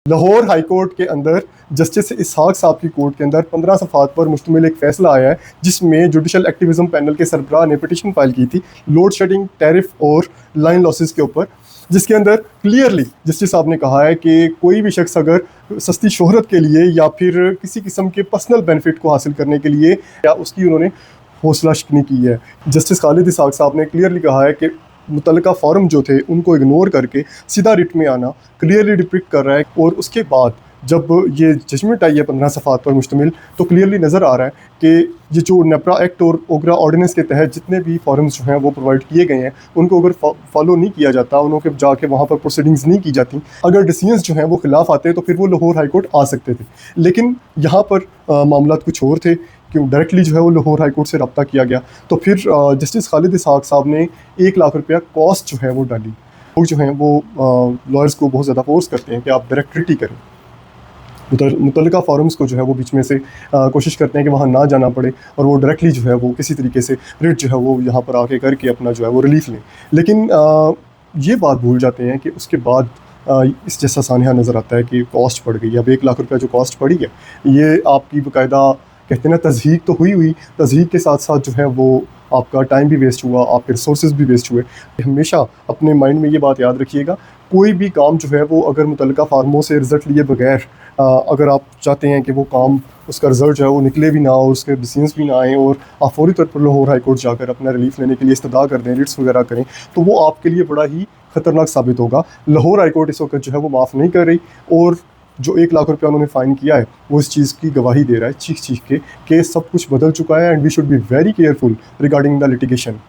Lahore high court के अंदर justice इसहाक साहब की कोर्ट के अंदर 15 सफ़ात पर मुश्तमिल एक फ़ैसला आया है, जिसमें जुडिशल एक्टिविज़म पैनल के सरबराह ने पिटिशन फाइल की थी लोड शेडिंग, टैरिफ और लाइन लॉसेस के ऊपर, जिसके अंदर क्लियरली जस्टिस साहब ने कहा है कि कोई भी शख्स अगर सस्ती शोहरत के लिए या फिर किसी किस्म के पर्सनल बेनिफिट को हासिल करने के लिए या उसकी उन्होंने हौसला शिकनी की है। जस्टिस खालिद इसहाक साहब ने क्लियरली कहा है कि मुतल्लिका फॉरम जो थे उनको इग्नोर करके सीधा रिट में आना क्लियरली डिपिक्ट कर रहा है। और उसके बाद जब ये जजमेंट आई है 15 सफ़ात पर मुश्तमिल, तो क्लियरली नज़र आ रहा है कि ये जो नेपरा एक्ट और ओगरा ऑर्डिनेंस के तहत जितने भी फॉरम्स जो हैं वो प्रोवाइड किए गए हैं, उनको अगर फॉलो नहीं किया जाता, उनको जाके वहाँ पर प्रोसीडिंग्स नहीं की जाती, अगर डिसीजंस जो हैं वो खिलाफ आते तो फिर वो लाहौर हाई कोर्ट आ सकते थे। लेकिन यहाँ पर मामला कुछ और थे, क्यों डायरेक्टली जो है वो लाहौर हाई कोर्ट से रब्ता किया गया। तो फिर जस्टिस खालिद इसहाक साहब ने 1 लाख रुपया कॉस्ट जो है वो डाली। लोग जो हैं वो लॉयर्स को बहुत ज़्यादा फोर्स करते हैं कि आप डायरेक्ट रिट ही करें, मुतल्लिका फॉरम्स को जो है वो बीच में से कोशिश करते हैं कि वहाँ ना जाना पड़े और वो डायरेक्टली जो है वो किसी तरीके से रिट जो है वो यहाँ पर आके करके अपना जो है वो रिलीफ लें। लेकिन ये बात भूल जाते हैं कि उसके बाद इस जैसा सानिया नज़र आता है कि कॉस्ट पड़ गई। अब 1 लाख रुपया जो कॉस्ट पड़ी है, ये आपकी बाकायदा कहते हैं ना तज़हीक तो हुई हुई, तज़हीक के साथ साथ जो है वो आपका टाइम भी वेस्ट हुआ, आपके रिसोर्सेज भी वेस्ट हुए। हमेशा अपने माइंड में ये बात याद रखिएगा, कोई भी काम जो है वो अगर मुतल्लिका फार्मों से रिज़ल्ट लिए बगैर अगर आप चाहते हैं कि वो काम उसका रिज़ल्ट जो है वो निकले भी ना और उसके डिसीजंस भी ना आएँ और आप फौरी तौर पर लाहौर हाई कोर्ट जाकर अपना रिलीफ लेने के लिए इस्तदा कर दें, रिट्स वगैरह करें, तो वो आपके लिए बड़ा ही ख़तरनाक साबित होगा। लाहौर हाई कोर्ट इस वक्त जो है वो माफ़ नहीं कर रही और जो 1 लाख रुपया उन्होंने फ़ाइन किया है वो इस चीज़ की गवाही दे रहा है चीख चीख के कि सब कुछ बदल चुका है and we should be very careful regarding the litigation.